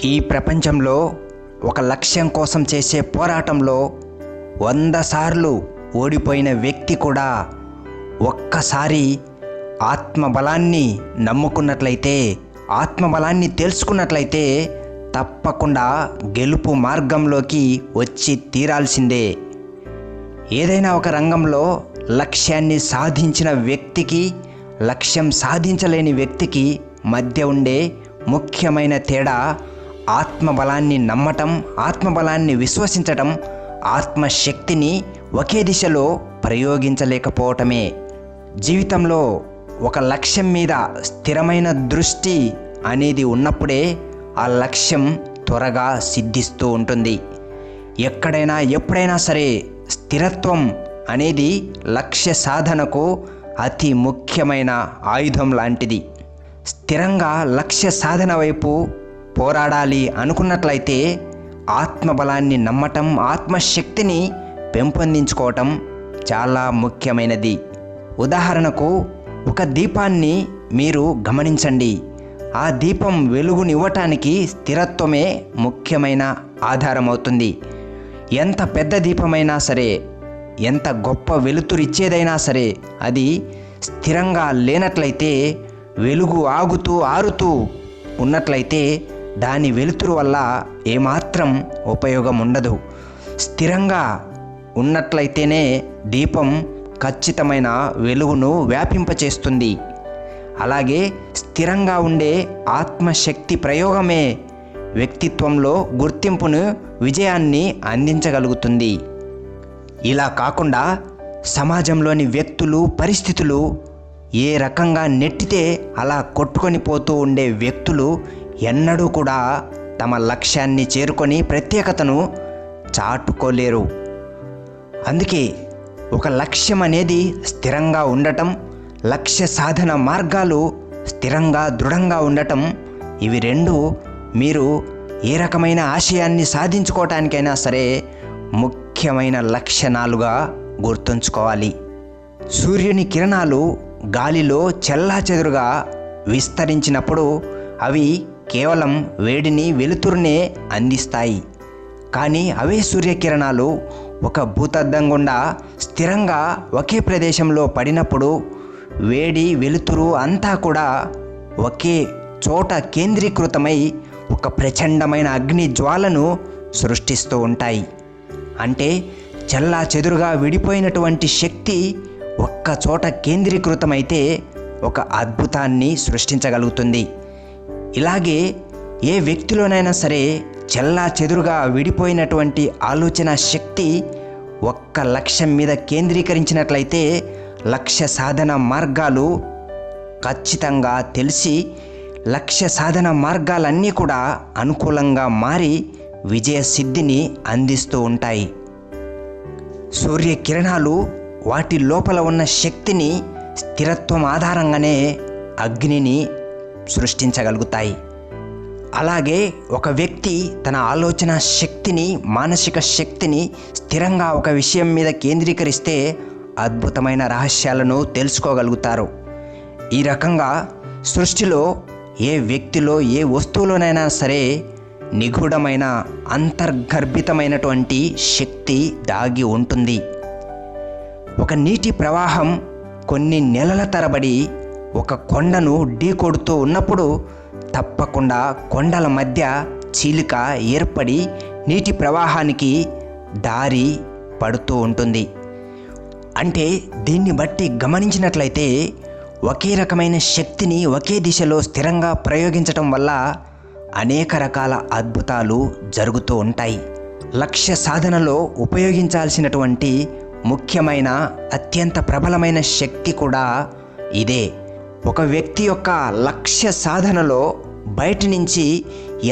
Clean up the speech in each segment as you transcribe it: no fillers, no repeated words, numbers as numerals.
ఈ ప్రపంచంలో ఒక లక్ష్యం కోసం చేసే పోరాటంలో 100 సార్లు ఓడిపోయిన వ్యక్తి కూడా ఒక్కసారి ఆత్మబలాన్ని నమ్ముకున్నట్లయితే, ఆత్మబలాన్ని తెలుసుకున్నట్లయితే తప్పకుండా గెలుపు మార్గంలోకి వచ్చి తీరాల్సిందే. ఏదైనా ఒక రంగంలో లక్ష్యాన్ని సాధించిన వ్యక్తికి, లక్ష్యం సాధించలేని వ్యక్తికి మధ్య ఉండే ముఖ్యమైన తేడా ఆత్మబలాన్ని నమ్మటం, ఆత్మబలాన్ని విశ్వసించటం, ఆత్మశక్తిని ఒకే దిశలో ప్రయోగించలేకపోవటమే. జీవితంలో ఒక లక్ష్యం మీద స్థిరమైన దృష్టి అనేది ఉన్నప్పుడే ఆ లక్ష్యం త్వరగా సిద్ధిస్తూ ఉంటుంది. ఎక్కడైనా ఎప్పుడైనా సరే స్థిరత్వం అనేది లక్ష్య సాధనకు అతి ముఖ్యమైన ఆయుధం లాంటిది. స్థిరంగా లక్ష్య సాధన వైపు పోరాడాలి అనుకున్నట్లయితే ఆత్మబలాన్ని నమ్మటం, ఆత్మశక్తిని పెంపొందించుకోవటం చాలా ముఖ్యమైనది. ఉదాహరణకు ఒక దీపాన్ని మీరు గమనించండి. ఆ దీపం వెలుగునివ్వటానికి స్థిరత్వమే ముఖ్యమైన ఆధారం అవుతుంది. ఎంత పెద్ద దీపమైనా సరే, ఎంత గొప్ప వెలుతురిచ్చేదైనా సరే, అది స్థిరంగా లేనట్లయితే, వెలుగు ఆగుతూ ఆరుతూ ఉన్నట్లయితే దాని వెలుతురు వల్ల ఏమాత్రం ఉపయోగం ఉండదు. స్థిరంగా ఉన్నట్లయితేనే దీపం ఖచ్చితమైన వెలుగును వ్యాపింపచేస్తుంది. అలాగే స్థిరంగా ఉండే ఆత్మశక్తి ప్రయోగమే వ్యక్తిత్వంలో గుర్తింపును, విజయాన్ని అందించగలుగుతుంది. ఇలా కాకుండా సమాజంలోని వ్యక్తులు, పరిస్థితులు ఏ రకంగా నెట్టితే అలా కొట్టుకొని పోతూ ఉండే వ్యక్తులు ఎన్నడూ కూడా తమ లక్ష్యాన్ని చేరుకొని ప్రత్యేకతను చాటుకోలేరు. అందుకే ఒక లక్ష్యం అనేది స్థిరంగా ఉండటం, లక్ష్య సాధన మార్గాలు స్థిరంగా దృఢంగా ఉండటం, ఇవి రెండు మీరు ఏ రకమైన ఆశయాన్ని సాధించుకోవటానికైనా సరే ముఖ్యమైన లక్షణాలుగా గుర్తుంచుకోవాలి. సూర్యుని కిరణాలు గాలిలో చెల్లాచెదురుగా విస్తరించినప్పుడు అవి కేవలం వేడిని, వెలుతురునే అందిస్తాయి. కానీ అవే సూర్యకిరణాలు ఒక భూతద్దం గుండా స్థిరంగా ఒకే ప్రదేశంలో పడినప్పుడు వేడి, వెలుతురు అంతా కూడా ఒకే చోట కేంద్రీకృతమై ఒక ప్రచండమైన అగ్ని జ్వాలను సృష్టిస్తూ ఉంటాయి. అంటే చెల్లా చెదురుగా విడిపోయినటువంటి శక్తి ఒక్క చోట కేంద్రీకృతమైతే ఒక అద్భుతాన్ని సృష్టించగలుగుతుంది. ఇలాగే ఏ వ్యక్తిలోనైనా సరే చెల్లా చెదురుగా విడిపోయినటువంటి ఆలోచన శక్తి ఒక్క లక్ష్యం మీద కేంద్రీకరించినట్లయితే లక్ష్య సాధన మార్గాలు ఖచ్చితంగా తెలిసి, లక్ష్య సాధన మార్గాలన్నీ కూడా అనుకూలంగా మారి విజయ సిద్ధిని అందిస్తూ ఉంటాయి. సూర్యకిరణాలు వాటి లోపల ఉన్న శక్తిని, స్థిరత్వం ఆధారంగానే అగ్నిని సృష్టించగలుగుతాయి. అలాగే ఒక వ్యక్తి తన ఆలోచన శక్తిని, మానసిక శక్తిని స్థిరంగా ఒక విషయం మీద కేంద్రీకరిస్తే అద్భుతమైన రహస్యాలను తెలుసుకోగలుగుతారు. ఈ రకంగా సృష్టిలో ఏ వ్యక్తిలో, ఏ వస్తువులోనైనా సరే నిగూఢమైన అంతర్గర్భితమైనటువంటి శక్తి దాగి ఉంటుంది. ఒక నీటి ప్రవాహం కొన్ని నెలల తరబడి ఒక కొండను ఢీకొడుతూ ఉన్నప్పుడు తప్పకుండా కొండల మధ్య చీలిక ఏర్పడి నీటి ప్రవాహానికి దారి పడుతూ ఉంటుంది. అంటే దీన్ని బట్టి గమనించినట్లయితే ఒకే రకమైన శక్తిని ఒకే దిశలో స్థిరంగా ప్రయోగించటం వల్ల అనేక రకాల అద్భుతాలు జరుగుతూ ఉంటాయి. లక్ష్య సాధనలో ఉపయోగించాల్సినటువంటి ముఖ్యమైన, అత్యంత ప్రబలమైన శక్తి కూడా ఇదే. ఒక వ్యక్తి యొక్క లక్ష్య సాధనలో బయటి నుంచి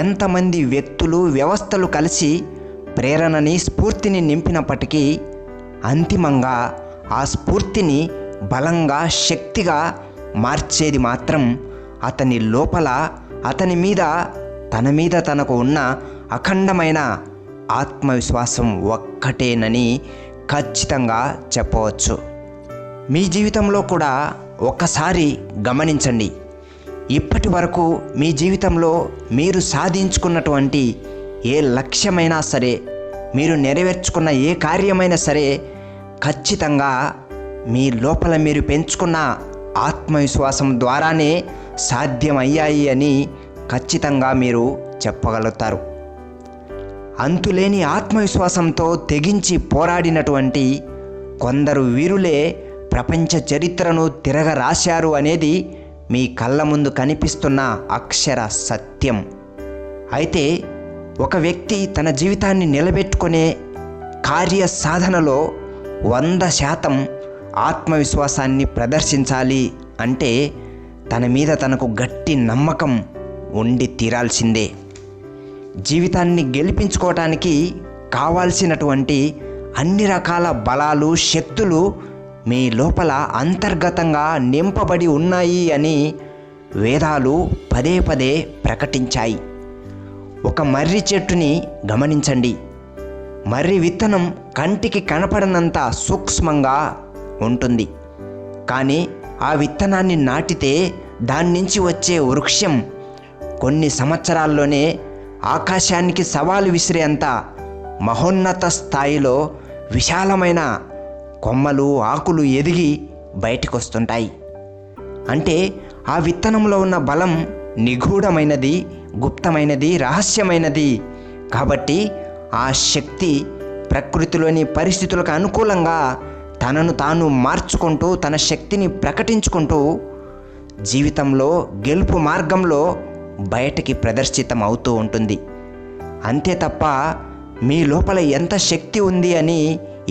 ఎంతమంది వ్యక్తులు, వ్యవస్థలు కలిసి ప్రేరణని, స్ఫూర్తిని నింపినప్పటికీ అంతిమంగా ఆ స్ఫూర్తిని బలంగా, శక్తిగా మార్చేది మాత్రం అతని లోపల, అతని మీద, తన మీద తనకు ఉన్న అఖండమైన ఆత్మవిశ్వాసం ఒక్కటేనని ఖచ్చితంగా చెప్పవచ్చు. మీ జీవితంలో కూడా ఒక్కసారి గమనించండి. ఇప్పటి వరకు మీ జీవితంలో మీరు సాధించుకున్నటువంటి ఏ లక్ష్యమైనా సరే, మీరు నెరవేర్చుకున్న ఏ కార్యమైనా సరే ఖచ్చితంగా మీ లోపల మీరు పెంచుకున్న ఆత్మవిశ్వాసం ద్వారానే సాధ్యమయ్యాయి అని ఖచ్చితంగా మీరు చెప్పగలుగుతారు. అంతులేని ఆత్మవిశ్వాసంతో తెగించి పోరాడినటువంటి కొందరు వీరులే ప్రపంచ చరిత్రను తిరగరాశారు అనేది మీ కళ్ళ ముందు కనిపిస్తున్న అక్షర సత్యం. అయితే ఒక వ్యక్తి తన జీవితాన్ని నిలబెట్టుకునే కార్య సాధనలో 100% ఆత్మవిశ్వాసాన్ని ప్రదర్శించాలి అంటే తన మీద తనకు గట్టి నమ్మకం ఉండి తీరాల్సిందే. జీవితాన్ని గెలిపించుకోవటానికి కావాల్సినటువంటి అన్ని రకాల బలాలు, శక్తులు మీ లోపల అంతర్గతంగా నింపబడి ఉన్నాయి అని వేదాలు పదే పదే ప్రకటించాయి. ఒక మర్రి చెట్టుని గమనించండి. మర్రి విత్తనం కంటికి కనపడనంత సూక్ష్మంగా ఉంటుంది. కానీ ఆ విత్తనాన్ని నాటితే దాని నుంచి వచ్చే వృక్షం కొన్ని సంవత్సరాల్లోనే ఆకాశానికి సవాలు విసిరేంత మహోన్నత స్థాయిలో విశాలమైన కొమ్మలు, ఆకులు ఎదిగి బయటకు వస్తుంటాయి. అంటే ఆ విత్తనంలో ఉన్న బలం నిగూఢమైనది, గుప్తమైనది, రహస్యమైనది. కాబట్టి ఆ శక్తి ప్రకృతిలోని పరిస్థితులకు అనుకూలంగా తనను తాను మార్చుకుంటూ, తన శక్తిని ప్రకటించుకుంటూ జీవితంలో గెలుపు మార్గంలో బయటికి ప్రదర్శితం అవుతూ ఉంటుంది. అంతే తప్ప మీ లోపల ఎంత శక్తి ఉంది అని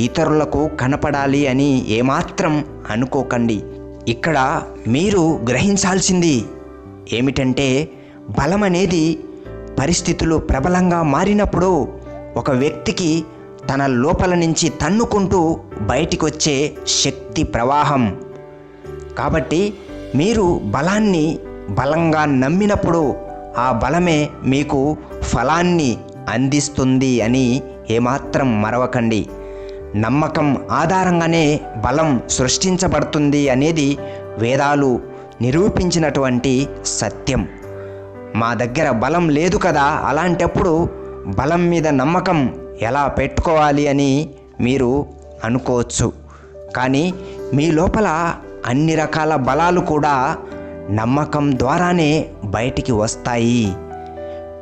ఇతరులకు కనపడాలి అని ఏమాత్రం అనుకోకండి. ఇక్కడ మీరు గ్రహించాల్సింది ఏమిటంటే, బలం అనేది పరిస్థితులు ప్రబలంగా మారినప్పుడు ఒక వ్యక్తికి తన లోపల నుంచి తన్నుకుంటూ బయటికి వచ్చే శక్తి ప్రవాహం. కాబట్టి మీరు బలాన్ని బలంగా నమ్మినప్పుడు ఆ బలమే మీకు ఫలాన్ని అందిస్తుంది అని ఏమాత్రం మరవకండి. నమ్మకం ఆధారంగానే బలం సృష్టించబడుతుంది అనేది వేదాలు నిరూపించినటువంటి సత్యం. మా దగ్గర బలం లేదు కదా, అలాంటప్పుడు బలం మీద నమ్మకం ఎలా పెట్టుకోవాలి అని మీరు అనుకోవచ్చు. కానీ మీ లోపల అన్ని రకాల బలాలు కూడా నమ్మకం ద్వారానే బయటికి వస్తాయి.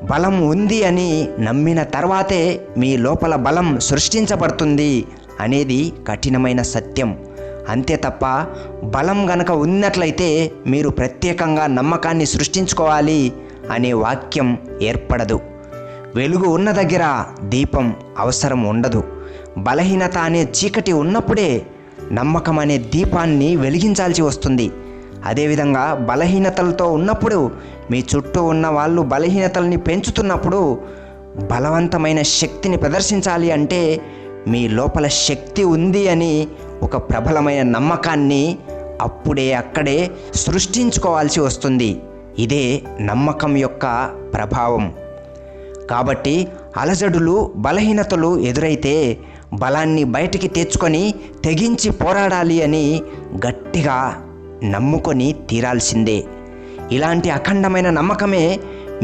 బలం ఉంది అని నమ్మిన తర్వాతే మీ లోపల బలం సృష్టించబడుతుంది అనేది కఠినమైన సత్యం. అంతే తప్ప బలం గనక ఉన్నట్లయితే మీరు ప్రత్యేకంగా నమ్మకాన్ని సృష్టించుకోవాలి అనే వాక్యం ఏర్పడదు. వెలుగు ఉన్న దగ్గర దీపం అవసరం ఉండదు. బలహీనత అనే చీకటి ఉన్నప్పుడే నమ్మకం అనే దీపాన్ని వెలిగించాల్సి వస్తుంది. అదేవిధంగా బలహీనతలతో ఉన్నప్పుడు, మీ చుట్టూ ఉన్న వాళ్ళు బలహీనతల్ని పెంచుతున్నప్పుడు బలవంతమైన శక్తిని ప్రదర్శించాలి అంటే మీ లోపల శక్తి ఉంది అని ఒక ప్రబలమైన నమ్మకాన్ని అప్పుడే అక్కడే సృష్టించుకోవాల్సి వస్తుంది. ఇదే నమ్మకం యొక్క ప్రభావం. కాబట్టి అలజడులు, బలహీనతలు ఎదురైతే బలాన్ని బయటికి తెచ్చుకొని తెగించి పోరాడాలి అని గట్టిగా నమ్ముకొని తీరాల్సిందే. ఇలాంటి అఖండమైన నమ్మకమే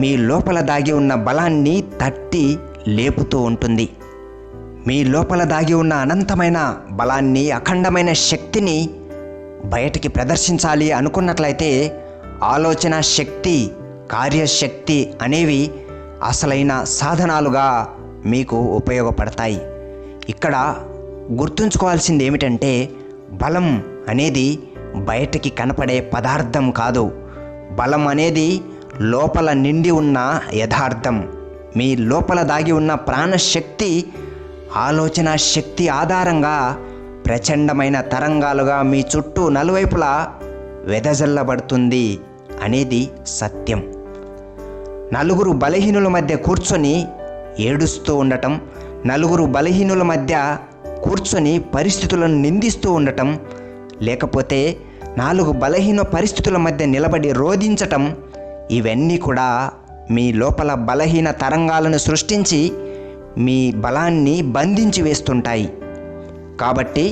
మీ లోపల దాగి ఉన్న బలాన్ని తట్టి లేపుతూ ఉంటుంది. మీ లోపల దాగి ఉన్న అనంతమైన బలాన్ని, అఖండమైన శక్తిని బయటికి ప్రదర్శించాలి అనుకున్నట్లయితే ఆలోచన శక్తి, కార్యశక్తి అనేవి అసలైన సాధనాలుగా మీకు ఉపయోగపడతాయి. ఇక్కడ గుర్తుంచుకోవాల్సింది ఏమిటంటే, బలం అనేది బయటికి కనపడే పదార్థం కాదు. బలం అనేది లోపల నిండి ఉన్న యథార్థం. మీ లోపల దాగి ఉన్న ప్రాణశక్తి, ఆలోచన శక్తి ఆధారంగా ప్రచండమైన తరంగాలుగా మీ చుట్టూ నలువైపులా వెదజల్లబడుతుంది అనేది సత్యం. నలుగురు బలహీనుల మధ్య కూర్చొని ఏడుస్తూ ఉండటం, నలుగురు బలహీనుల మధ్య కూర్చొని పరిస్థితులను నిందిస్తూ ఉండటం, లేకపోతే 4 బలహీన పరిస్థితుల మధ్య నిలబడి రోధించటం, ఇవన్నీ కూడా మీ లోపల బలహీన తరంగాలను సృష్టించి మీ బలాన్ని బంధించి వేస్తుంటాయి. కాబట్టి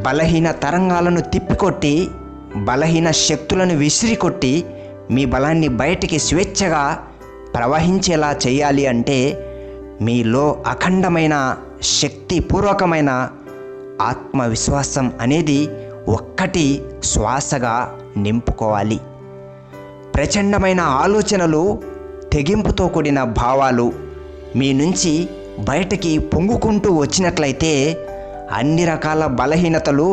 బలహీన తరంగాలను తిప్పికొట్టి, బలహీన శక్తులను విసిరికొట్టి మీ బలాన్ని బయటికి స్వేచ్ఛగా ప్రవహించేలా చేయాలి అంటే మీలో అఖండమైన శక్తిపూర్వకమైన ఆత్మవిశ్వాసం అనేది ఒక్కటి శ్వాసగా నింపుకోవాలి. ప్రచండమైన ఆలోచనలు, తెగింపుతో కూడిన భావాలు మీ నుంచి బయటికి పొంగుకుంటూ వచ్చినట్లయితే అన్ని రకాల బలహీనతలు,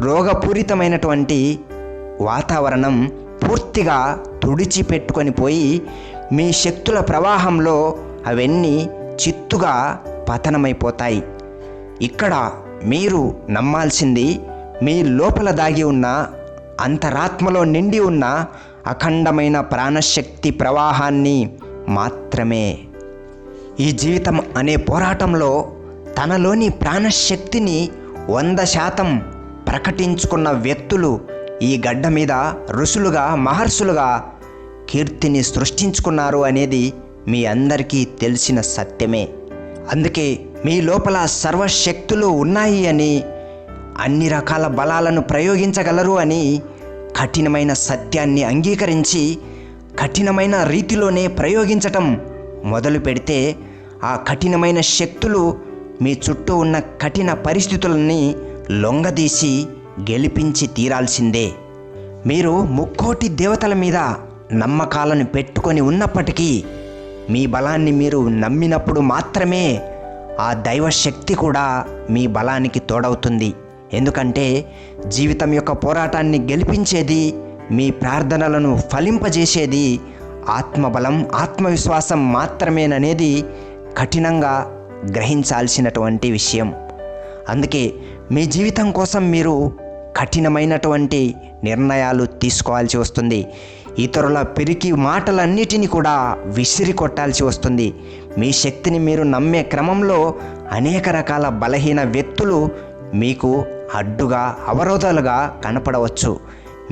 రోగపూరితమైనటువంటి వాతావరణం పూర్తిగా తుడిచిపెట్టుకొని పోయి మీ శక్తుల ప్రవాహంలో అవన్నీ చిత్తుగా పతనమైపోతాయి. ఇక్కడ మీరు నమ్మాల్సింది మీ లోపల దాగి ఉన్న, అంతరాత్మలో నిండి ఉన్న అఖండమైన ప్రాణశక్తి ప్రవాహాన్ని మాత్రమే. ఈ జీవితం అనే పోరాటంలో తనలోని ప్రాణశక్తిని 100% ప్రకటించుకున్న వ్యక్తులు ఈ గడ్డ మీద ఋషులుగా, మహర్షులుగా కీర్తిని సృష్టించుకున్నారు అనేది మీ అందరికీ తెలిసిన సత్యమే. అందుకే మీ లోపల సర్వశక్తులు ఉన్నాయి అని, అన్ని రకాల బలాలను ప్రయోగించగలరు అని కఠినమైన సత్యాన్ని అంగీకరించి కఠినమైన రీతిలోనే ప్రయోగించటం మొదలు పెడితే ఆ కఠినమైన శక్తులు మీ చుట్టూ ఉన్న కఠిన పరిస్థితులని లొంగదీసి గెలిపించి తీరాల్సిందే. మీరు ముక్కోటి దేవతల మీద నమ్మకాలను పెట్టుకొని ఉన్నప్పటికీ మీ బలాన్ని మీరు నమ్మినప్పుడు మాత్రమే ఆ దైవశక్తి కూడా మీ బలానికి తోడవుతుంది. ఎందుకంటే జీవితం యొక్క పోరాటాన్ని గెలిపించేది, మీ ప్రార్థనలను ఫలింపజేసేది ఆత్మబలం, ఆత్మవిశ్వాసం మాత్రమేననేది కఠినంగా గ్రహించాల్సినటువంటి విషయం. అందుకే మీ జీవితం కోసం మీరు కఠినమైనటువంటి నిర్ణయాలు తీసుకోవాల్సి వస్తుంది. ఇతరుల పిరికి మాటలన్నిటినీ కూడా విసిరి కొట్టాల్సి వస్తుంది. మీ శక్తిని మీరు నమ్మే క్రమంలో అనేక రకాల బలహీన వ్యక్తులు మీకు అడ్డుగా, అవరోధాలుగా కనపడవచ్చు.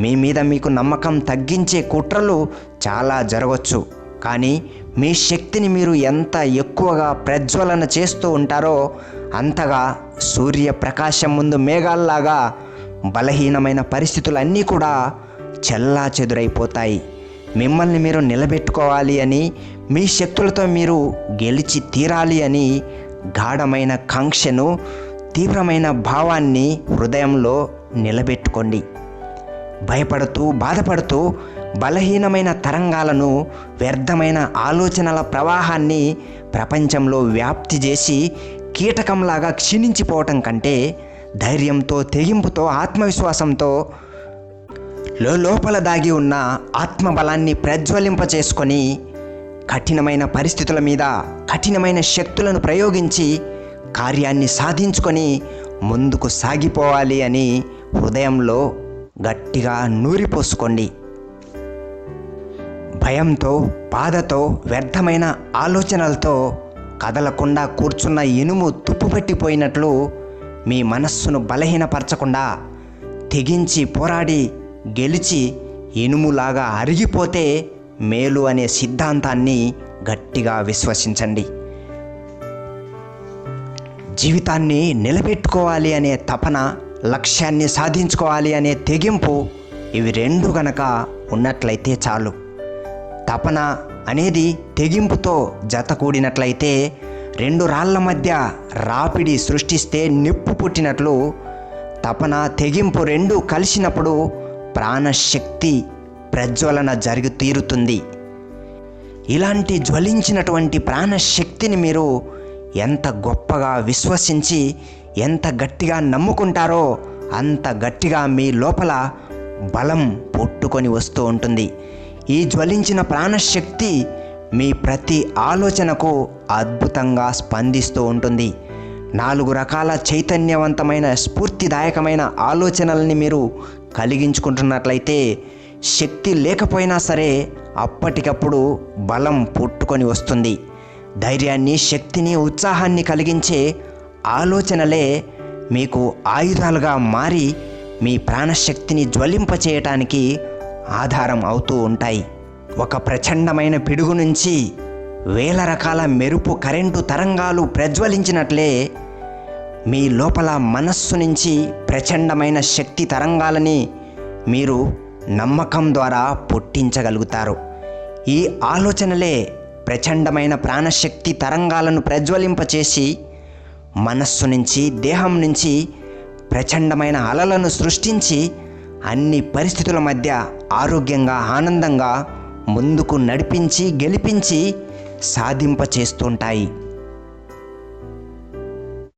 మీ మీద మీకు నమ్మకం తగ్గించే కుట్రలు చాలా జరగవచ్చు. కానీ మీ శక్తిని మీరు ఎంత ఎక్కువగా ప్రజ్వలన చేస్తూ ఉంటారో అంతగా సూర్యప్రకాశం ముందు మేఘాల్లాగా బలహీనమైన పరిస్థితులన్నీ కూడా చెల్లాచెదురైపోతాయి. మిమ్మల్ని మీరు నిలబెట్టుకోవాలి అని, మీ శక్తులతో మీరు గెలిచి తీరాలి అని గాఢమైన కాంక్షను, తీవ్రమైన భావాన్ని హృదయంలో నిలబెట్టుకోండి. భయపడుతూ, బాధపడుతూ బలహీనమైన తరంగాలను, వ్యర్థమైన ఆలోచనల ప్రవాహాన్ని ప్రపంచంలో వ్యాప్తి చేసి కీటకంలాగా క్షీణించిపోవటం కంటే ధైర్యంతో, తెగింపుతో, ఆత్మవిశ్వాసంతో లోపల దాగి ఉన్న ఆత్మబలాన్ని ప్రజ్వలింపచేసుకొని కఠినమైన పరిస్థితుల మీద కఠినమైన శక్తులను ప్రయోగించి కార్యాన్ని సాధించుకొని ముందుకు సాగిపోవాలి అని హృదయంలో గట్టిగా నూరిపోసుకోండి. భయంతో, బాధతో, వ్యర్థమైన ఆలోచనలతో కదలకుండా కూర్చున్న ఇనుము తుప్పుపెట్టిపోయినట్లు మీ మనస్సును బలహీనపరచకుండా తెగించి పోరాడి గెలిచి ఇనుములాగా అరిగిపోతే మేలు అనే సిద్ధాంతాన్ని గట్టిగా విశ్వసించండి. జీవితాన్ని నిలబెట్టుకోవాలి అనే తపన, లక్ష్యాన్ని సాధించుకోవాలి అనే తెగింపు, ఇవి రెండు గనక ఉన్నట్లయితే చాలు. తపన అనేది తెగింపుతో జత కూడినట్లయితే రెండు రాళ్ల మధ్య రాపిడి సృష్టిస్తే నిప్పు పుట్టినట్లు తపన, తెగింపు రెండు కలిసినప్పుడు ప్రాణశక్తి ప్రజ్వలన జరిగి తీరుతుంది. ఇలాంటి జ్వలించినటువంటి ప్రాణశక్తిని మీరు ఎంత గొప్పగా విశ్వసించి ఎంత గట్టిగా నమ్ముకుంటారో అంత గట్టిగా మీ లోపల బలం పుట్టుకొని వస్తూ ఉంటుంది. ఈ జ్వలించిన ప్రాణశక్తి మీ ప్రతి ఆలోచనకు అద్భుతంగా స్పందిస్తూ ఉంటుంది. 4 రకాల చైతన్యవంతమైన, స్ఫూర్తిదాయకమైన ఆలోచనల్ని మీరు కలిగించుకుంటున్నట్లయితే శక్తి లేకపోయినా సరే అప్పటికప్పుడు బలం పుట్టుకొని వస్తుంది. ధైర్యాన్ని, శక్తిని, ఉత్సాహాన్ని కలిగించే ఆలోచనలే మీకు ఆయుధాలుగా మారి మీ ప్రాణశక్తిని జ్వలింపచేయటానికి ఆధారం అవుతూ ఉంటాయి. ఒక ప్రచండమైన పిడుగు నుంచి వేల రకాల మెరుపు కరెంటు తరంగాలు ప్రజ్వలించినట్లే మీ లోపల మనస్సు నుంచి ప్రచండమైన శక్తి తరంగాలని మీరు నమ్మకం ద్వారా పుట్టించగలుగుతారు. ఈ ఆలోచనలే ప్రచండమైన ప్రాణశక్తి తరంగాలను ప్రజ్వలింపచేసి మనస్సు నుంచి, దేహం నుంచి ప్రచండమైన అలలను సృష్టించి అన్ని పరిస్థితుల మధ్య ఆరోగ్యంగా, ఆనందంగా ముందుకు నడిపించి, గెలిపించి సాధింపచేస్తుంటాయి.